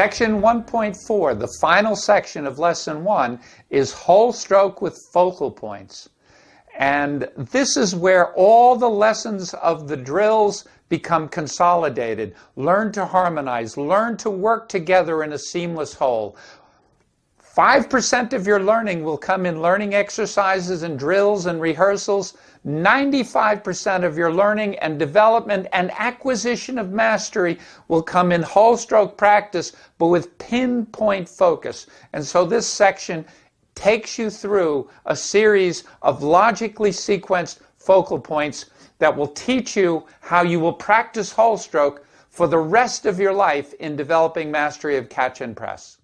Section 1.4, the final section of Lesson 1, is whole stroke with focal points. And this is where all the lessons of the drills become consolidated. Learn to harmonize. Learn to work together in a seamless whole. 5% of your learning will come in learning exercises and drills and rehearsals. 95% of your learning and development and acquisition of mastery will come in whole stroke practice, but with pinpoint focus. And so this section takes you through a series of logically sequenced focal points that will teach you how you will practice whole stroke for the rest of your life in developing mastery of catch and press.